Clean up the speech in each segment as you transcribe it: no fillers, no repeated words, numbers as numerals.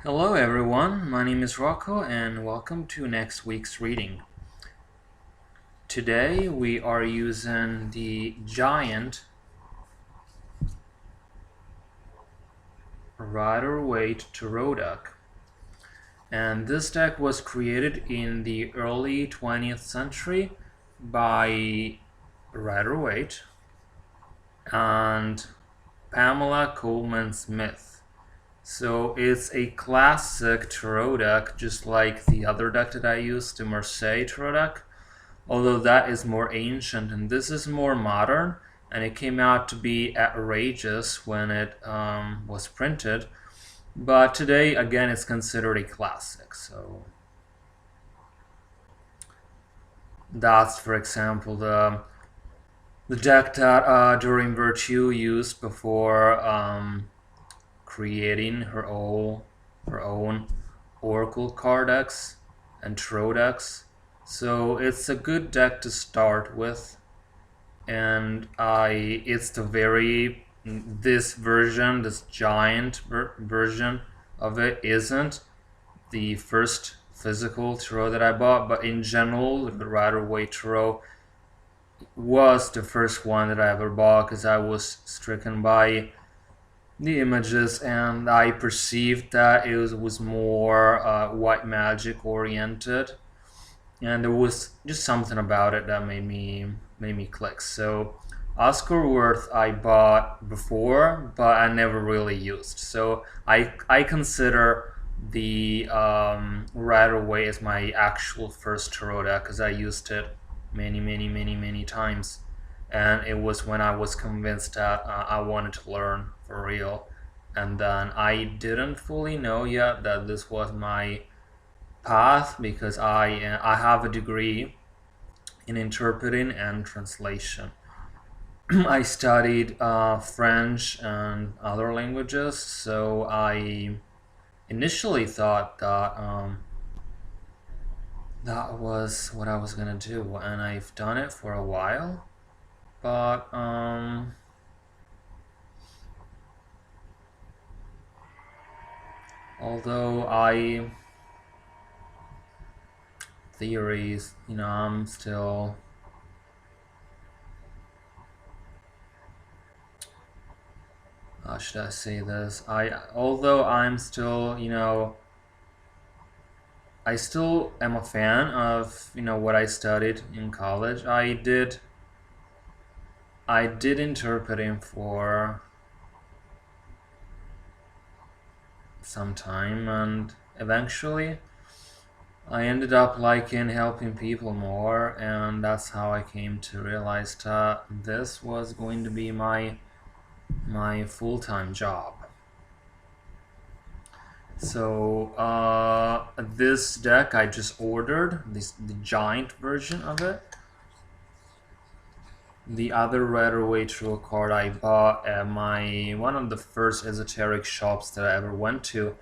Hello everyone, my name is Rocco and welcome to next week's reading. Today we are using the Giant Rider-Waite Tarot deck. And this deck was created in the early 20th century by Rider-Waite and Pamela Coleman Smith. So it's a classic tarot deck, just like the other deck that I used, the Marseille tarot deck. Although that is more ancient and this is more modern, and it came out to be outrageous when it was printed. But today, again, it's considered a classic. So that's, for example, the deck that Doreen Virtue used before creating her own Oracle card decks and tarot decks. So it's a good deck to start with, and it's this giant version of it isn't the first physical tarot that I bought, but in general, the Rider-Waite tarot was the first one that I ever bought because I was stricken by the images and I perceived that it was more white magic oriented, and there was just something about it that made me click. So Oscar Worth I bought before, but I never really used. So I consider the Rider-Waite as my actual first tarot deck because I used it many times, and it was when I was convinced that I wanted to learn for real. And then I didn't fully know yet that this was my path because I have a degree in interpreting and translation. I studied French and other languages, so I initially thought that that was what I was gonna do, and I've done it for a while. But although theories, I'm still how should I say this? Although I'm still, I still am a fan of, what I studied in college. I did interpreting for some time, and eventually I ended up liking helping people more, and that's how I came to realize that this was going to be my full-time job. So this deck I just ordered, the giant version of it. The other Rider-Waite tarot card I bought at one of the first esoteric shops that I ever went to,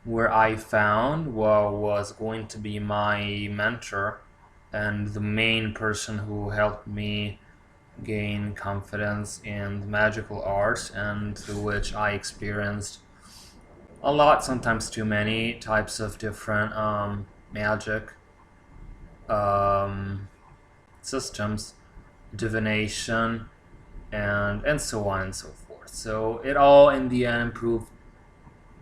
where I found what was going to be my mentor and the main person who helped me gain confidence in the magical arts, and through which I experienced a lot, sometimes too many types of different magic systems, divination, and so on and so forth. So it all in the end proved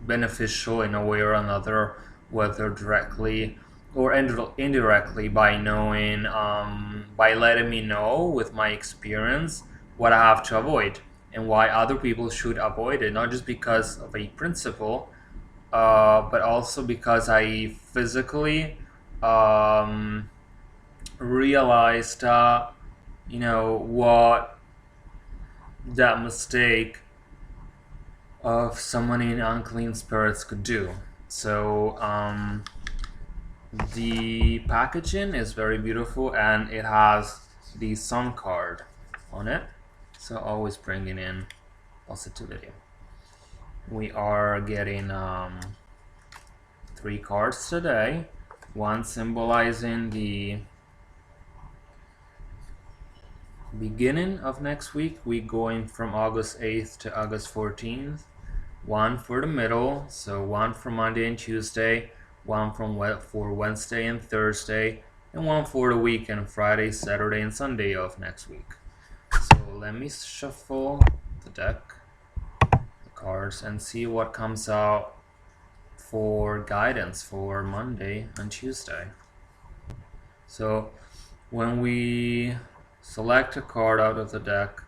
beneficial in a way or another, whether directly or indirectly, by knowing, by letting me know with my experience what I have to avoid and why other people should avoid it, not just because of a principle, but also because I physically realized, what that mistake of summoning unclean spirits could do. So the packaging is very beautiful, and it has the sun card on it, so always bringing in positivity. We are getting 3 cards today, one symbolizing the beginning of next week, going from August 8th to August 14th, one for the middle, so one for Monday and Tuesday, one for Wednesday and Thursday, and one for the weekend, Friday, Saturday, and Sunday of next week. So let me shuffle the deck, the cards, and see what comes out for guidance for Monday and Tuesday. So when we select a card out of the deck,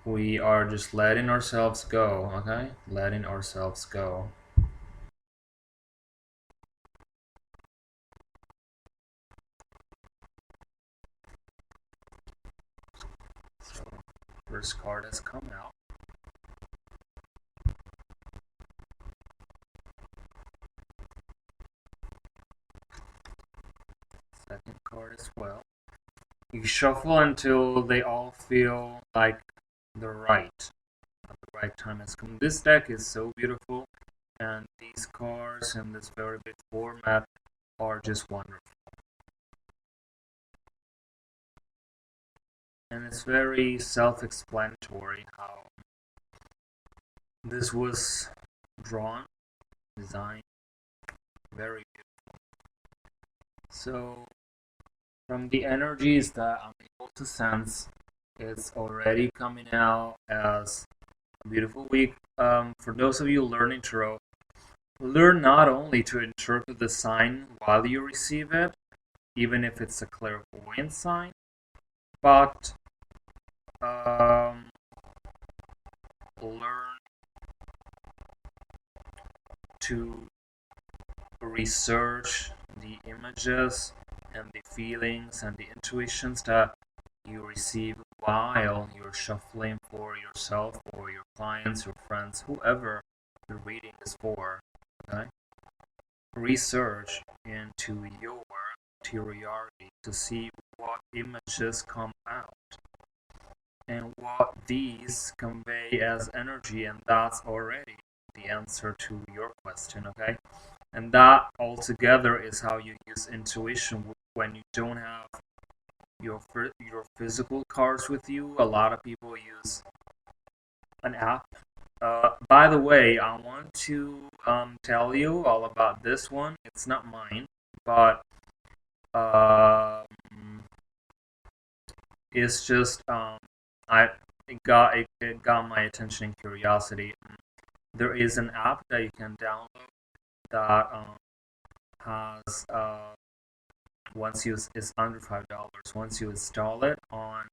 we are just letting ourselves go, okay? Letting ourselves go. So, first card has come out. Second card as well. You shuffle until they all feel like they're right. The right time has come. This deck is so beautiful, and these cards in this very big format are just wonderful. And it's very self-explanatory how this was drawn, designed, very beautiful. So from the energies that I'm able to sense, it's already coming out as a beautiful week. For those of you learning tarot, learn not only to interpret the sign while you receive it, even if it's a clairvoyant sign, but learn to research the images and the feelings and the intuitions that you receive while you're shuffling for yourself or your clients, your friends, whoever you're reading is for. Okay? Research into your interiority to see what images come out and what these convey as energy, and that's already the answer to your question, okay? And that altogether is how you use intuition when you don't have your physical cards with you. A lot of people use an app. By the way, I want to tell you all about this one. It's not mine, but it's just it got my attention and curiosity. There is an app that you can download that has once you is under $5. Once you install it on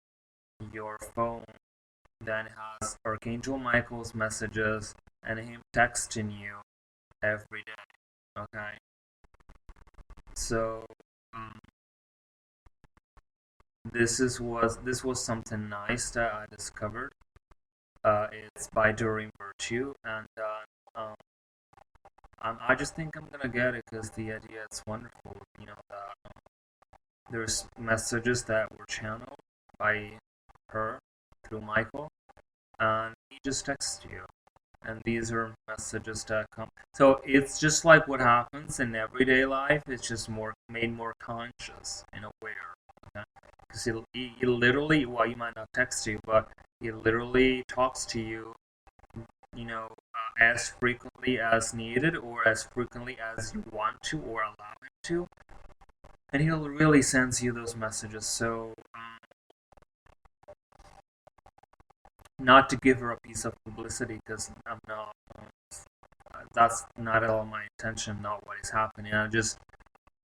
your phone, then it has Archangel Michael's messages and him texting you every day. Okay, so this was something nice that I discovered. It's by Doreen Virtue, and I just think I'm gonna get it because the idea is wonderful. You know, there's messages that were channeled by her through Michael, and he just texts you. And these are messages that come. So it's just like what happens in everyday life. It's just made more conscious and aware. Okay? Because he literally, well, he might not text you, but he literally talks to you, you know, as frequently as needed or as frequently as you want to or allow him to. And he'll really send you those messages. So, not to give her a piece of publicity because I'm not. That's not at all my intention. Not what is happening. I just,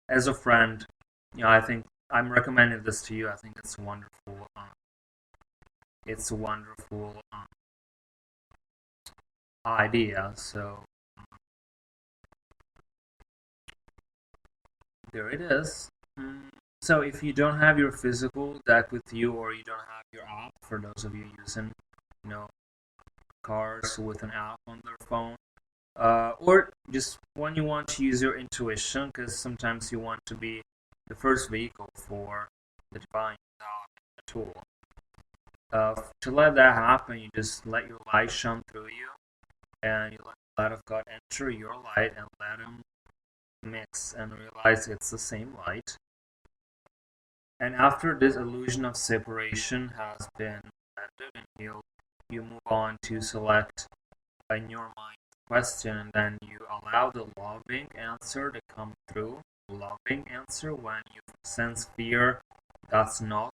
as a friend, you know, I think I'm recommending this to you. I think it's wonderful. It's a wonderful idea. So there it is. So if you don't have your physical deck with you, or you don't have your app, for those of you using, you know, cars with an app on their phone, or just when you want to use your intuition, because sometimes you want to be the first vehicle for the divine tool. To let that happen, you just let your light shine through you, and you let the light of God enter your light, and let Him mix and realize it's the same light. And after this illusion of separation has been ended and healed, you move on to select in your mind question and then you allow the loving answer to come through, loving answer, when you sense fear, that's not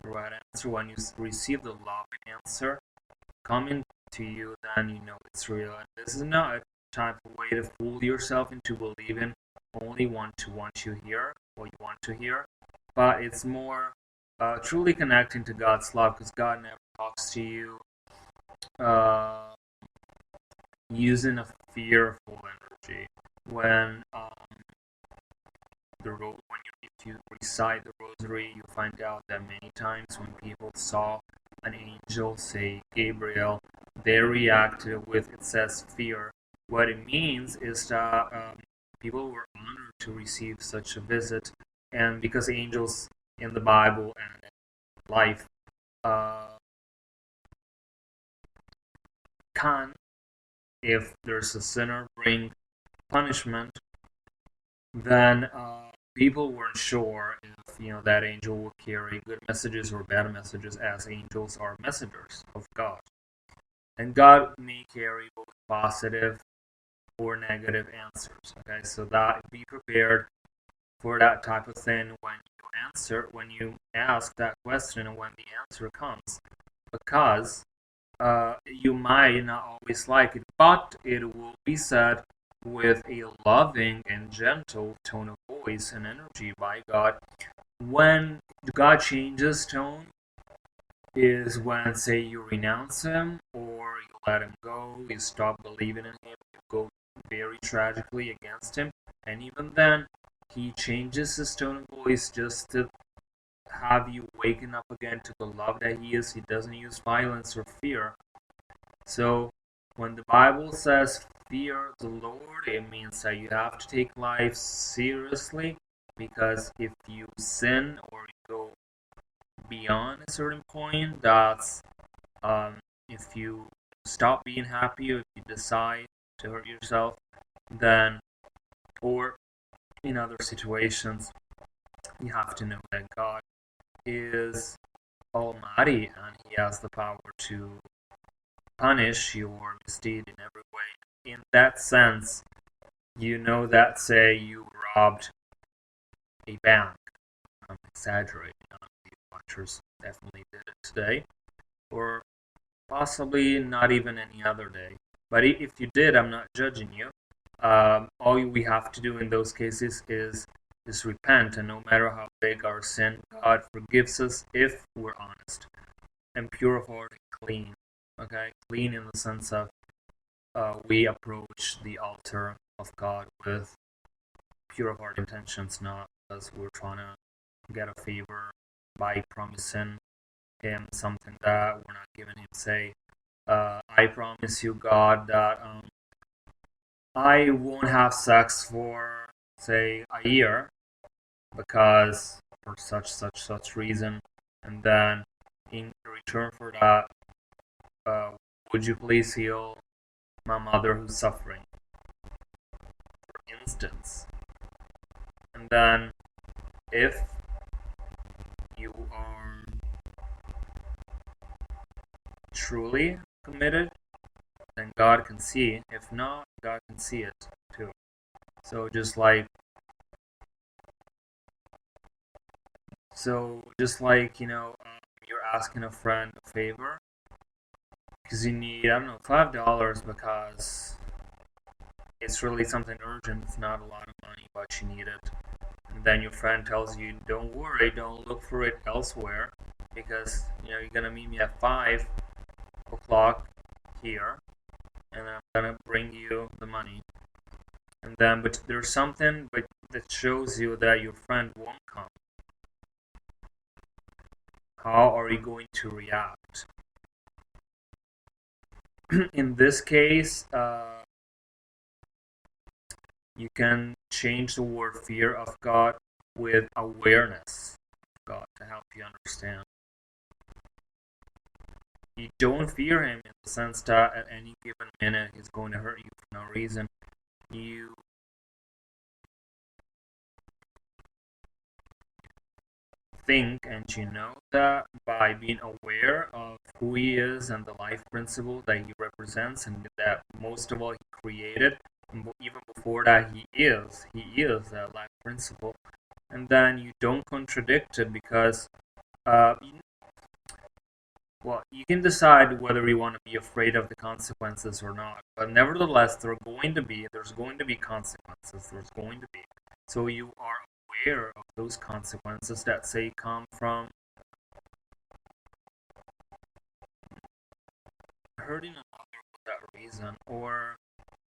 the right answer. When you receive the loving answer coming to you, then you know it's real. And this is not a type of way to fool yourself into believing only what you want to hear, but it's more truly connecting to God's love, because God never talks to you uh, using a fearful energy. When if you recite the rosary, you find out that many times when people saw an angel, say Gabriel, they reacted with, it says, fear. What it means is that people were honored to receive such a visit, and because angels in the Bible and in life can, if there's a sinner, bring punishment, then people weren't sure if that angel would carry good messages or bad messages, as angels are messengers of God, and God may carry both positive or negative answers. Okay, so that be prepared for that type of thing when you ask that question and when the answer comes, because you might not always like it, but it will be said with a loving and gentle tone of voice and energy by God. When God changes tone is when, say, you renounce him or you let him go, you stop believing in him, you go very tragically against him, and even then he changes his tone of voice just to have you waken up again to the love that he is. He doesn't use violence or fear. So when the Bible says fear the Lord, it means that you have to take life seriously, because if you sin or you go beyond a certain point, that's if you stop being happy, or if you decide to hurt yourself, then, or in other situations, you have to know that God is almighty and he has the power to punish your misdeed in every way. In that sense, that, say, you robbed a bank. I'm exaggerating. None of the watchers definitely did it today, or possibly not even any other day. But if you did, I'm not judging you. All we have to do in those cases is repent, and no matter how big our sin, God forgives us if we're honest and pure of heart and clean. Okay, clean in the sense of we approach the altar of God with pure of heart intentions, not because we're trying to get a favor by promising him something that we're not giving him. Say, I promise you, God, that I won't have sex for, say, a year, because for such reason, and then in return for that, would you please heal my mother who's suffering, for instance. And then if you are truly committed, then God can see. If not, God can see it too. So just like you're asking a friend a favor because you need, I don't know, $5, because it's really something urgent. It's not a lot of money, but you need it. And then your friend tells you, don't worry, don't look for it elsewhere, because you're gonna meet me at 5 o'clock here, and I'm gonna bring you the money. And then, but there's something that shows you that your friend won't come. How are you going to react? In this case, you can change the word fear of God with awareness of God to help you understand. You don't fear him in the sense that at any given minute he's going to hurt you for no reason. You think and you know that by being aware of who he is and the life principle that he represents, and that most of all he created, even before that he is that life principle, and then you don't contradict it because uh, well, you can decide whether you want to be afraid of the consequences or not. But nevertheless, there's going to be consequences. There's going to be. So you are aware of those consequences that say come from hurting another for that reason, or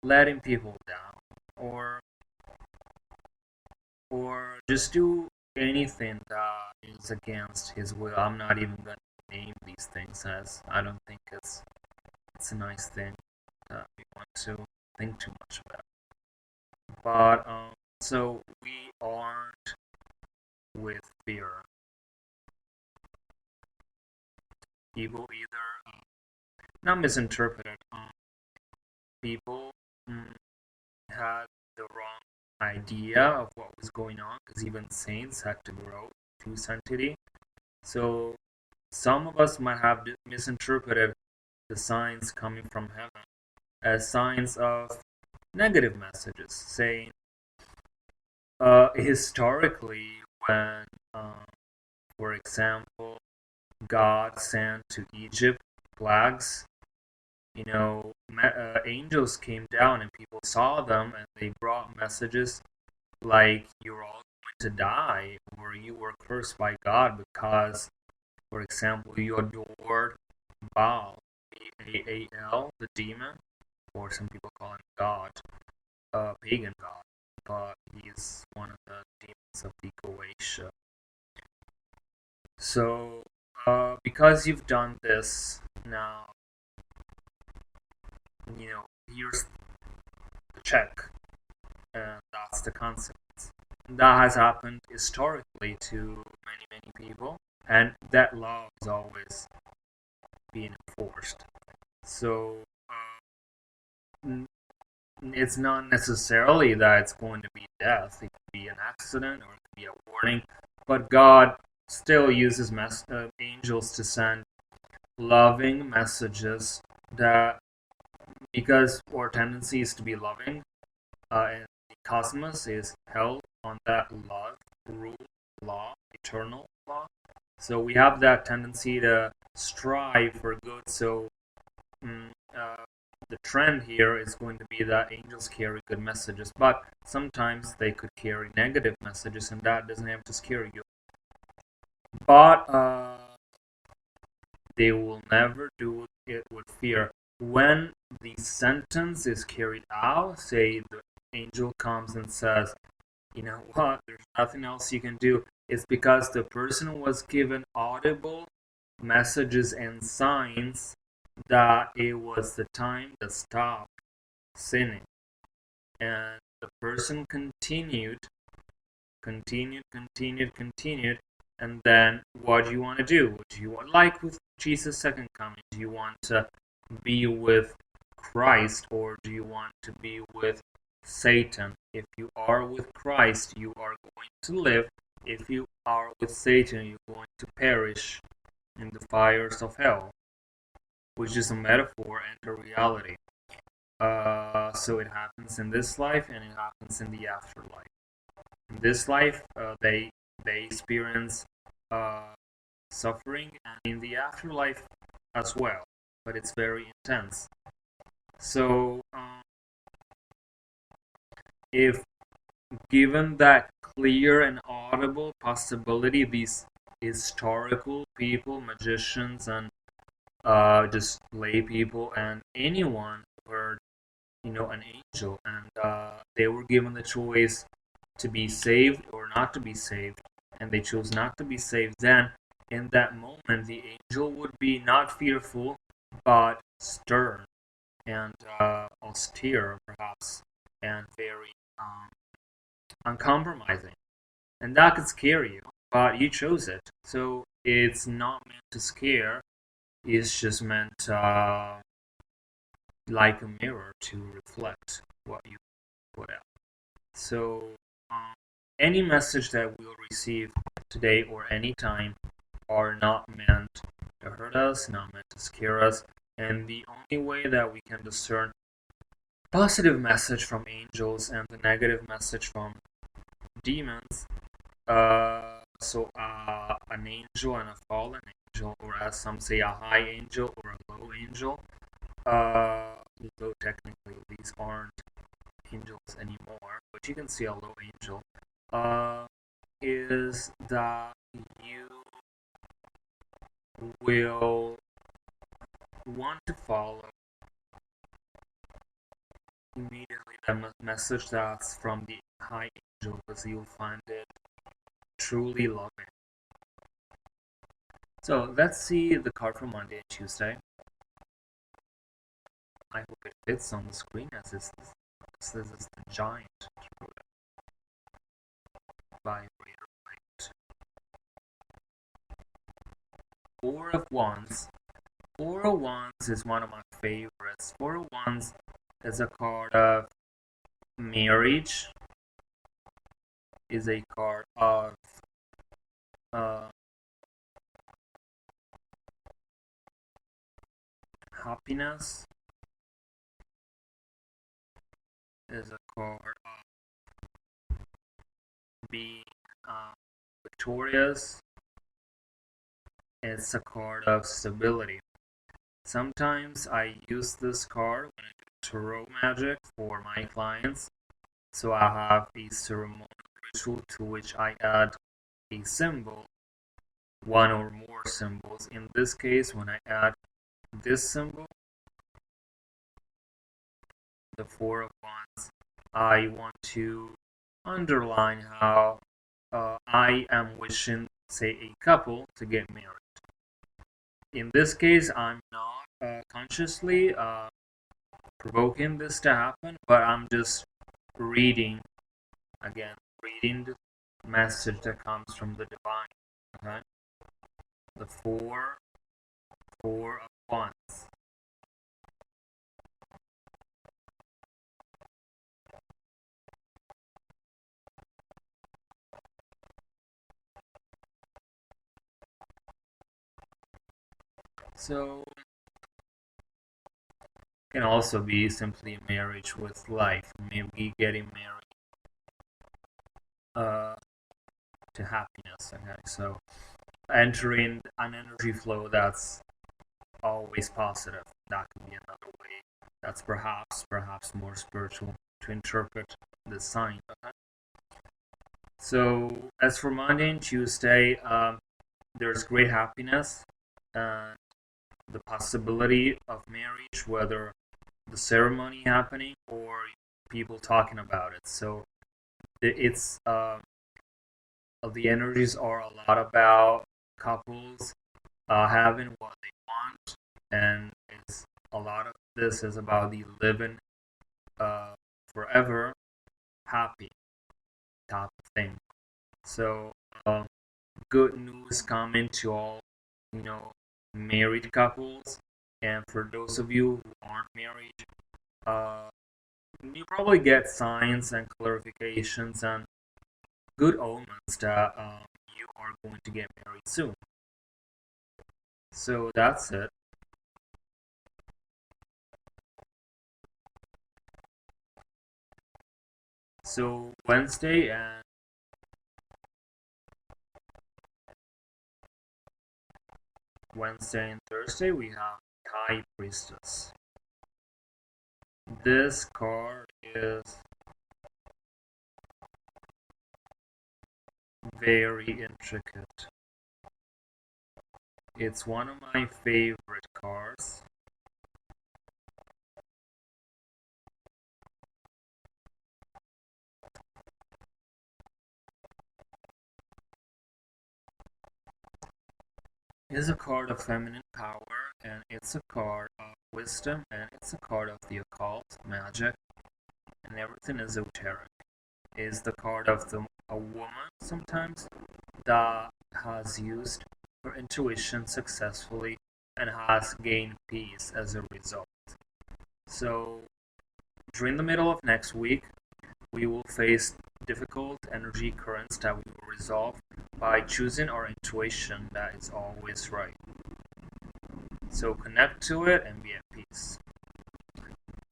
letting people down, or just do anything that is against his will. I'm not even gonna name these things, as I don't think it's a nice thing that we want to think too much about. But so we aren't with fear. People either not misinterpreted. People had the wrong idea of what was going on, because even saints had to grow through sanctity. So some of us might have misinterpreted the signs coming from heaven as signs of negative messages, saying historically when, for example, God sent to Egypt plagues, angels came down and people saw them and they brought messages like you're all going to die, or you were cursed by God because, for example, you adored Baal, Baal, the demon, or some people call him God, pagan God, but he's one of the demons of the Goetia. So, because you've done this now, here's the check, and that's the consequence. That has happened historically to many, many people, and that law is always being enforced. So, it's not necessarily that it's going to be death. It could be an accident or it could be a warning, but God still uses angels to send loving messages, that because our tendency is to be loving, and the cosmos is held on that love, rule, law, eternal law. So we have that tendency to strive for good. So the trend here is going to be that angels carry good messages, but sometimes they could carry negative messages, and that doesn't have to scare you. But they will never do it with fear. When the sentence is carried out, say the angel comes and says, you know what, there's nothing else you can do, it's because the person was given audible messages and signs that it was the time to stop sinning. And the person continued, and then what do you want to do? Do you want, like with Jesus' second coming, do you want to be with Christ, or do you want to be with Satan? If you are with Christ, you are going to live. If you are with Satan, you're going to perish in the fires of hell, which is a metaphor and a reality. So it happens in this life and it happens in the afterlife. In this life, they experience suffering, and in the afterlife as well, but it's very intense. So, if given that clear and audible possibility, these historical people, magicians, and just lay people, and anyone were, an angel, and they were given the choice to be saved or not to be saved, and they chose not to be saved, then in that moment the angel would be not fearful but stern and austere, perhaps, and very uncompromising, and that could scare you, but you chose it. So it's not meant to scare, it's just meant like a mirror to reflect what you put out. So any message that we'll receive today or any time are not meant to hurt us, not meant to scare us. And the only way that we can discern positive message from angels and the negative message from demons, an angel and a fallen angel, or as some say, a high angel or a low angel, though technically these aren't angels anymore, but you can see a low angel, is that you will want to follow immediately the message that's from the high angel, because you'll find it truly loving. So let's see the card for Monday and Tuesday. I hope it fits on the screen, as this is the giant vibrator light. Four of Wands. Four of Wands is one of my favorites. Four of Wands is a card of marriage, is a card of happiness, is a card of being victorious. It's a card of stability. Sometimes I use this card when I do tarot magic for my clients. So I have a ceremonial ritual to which I add a symbol, one or more symbols. In this case, when I add this symbol, the Four of Wands, I want to underline how I am wishing, say, a couple to get married. In this case, I'm not consciously provoking this to happen, but I'm just reading the message that comes from the divine. Okay, the four of Wands. So it can also be simply a marriage with life, maybe getting married to happiness. Okay, so entering an energy flow that's always positive. That could be another way. That's perhaps more spiritual to interpret this sign. Okay? So as for Monday and Tuesday, there's great happiness and the possibility of marriage, whether the ceremony happening or people talking about it. So it's the energies are a lot about couples having what they want, and it's a lot of this is about the living forever happy type of thing. So good news coming to all, married couples, and for those of you who aren't married, you probably get signs and clarifications and good omens that you are going to get married soon. So that's it. So Wednesday and Thursday we have High Priestess. This card is very intricate. It's one of my favorite cards. It's a card of feminine power, and it's a card of wisdom, and it's a card of the occult, magic, and everything esoteric. It's the card of a woman sometimes that has used her intuition successfully and has gained peace as a result. So during the middle of next week, we will face difficult energy currents that we will resolve by choosing our intuition that is always right. So connect to it and be at peace.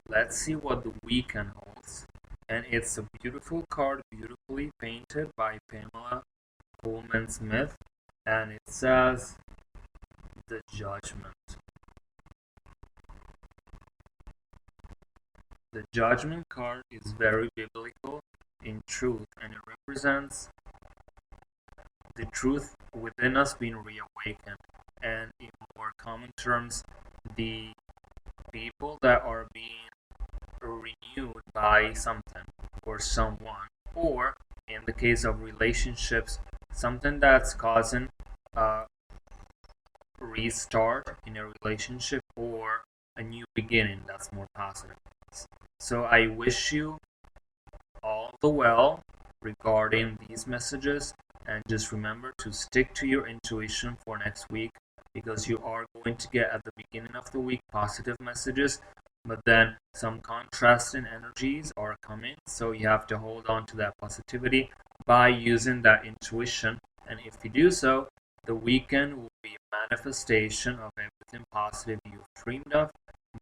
Let's see what the weekend holds. And it's a beautiful card, beautifully painted by Pamela Coleman Smith. And it says, the Judgment. The Judgment card is very biblical in truth, and it represents the truth within us being reawakened. And in more common terms, the people that are being renewed by something or someone, or in the case of relationships, something that's causing a restart in a relationship or a new beginning that's more positive. So I wish you all the well regarding these messages, and just remember to stick to your intuition for next week, because you are going to get at the beginning of the week positive messages, but then some contrasting energies are coming, so you have to hold on to that positivity by using that intuition. And if you do so, the weekend will be a manifestation of everything positive you've dreamed of,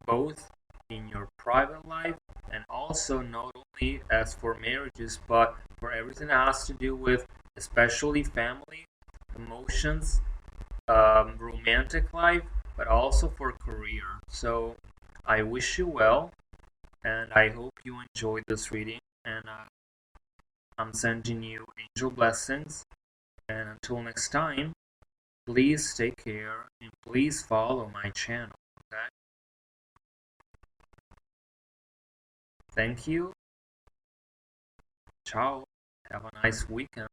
both in your private life and also not only as for marriages, but for everything that has to do with especially family, emotions, romantic life, but also for career. So I wish you well, and I hope you enjoyed this reading, and I'm sending you angel blessings. And until next time, please take care and please follow my channel. Okay? Thank you. Ciao. Have a nice weekend.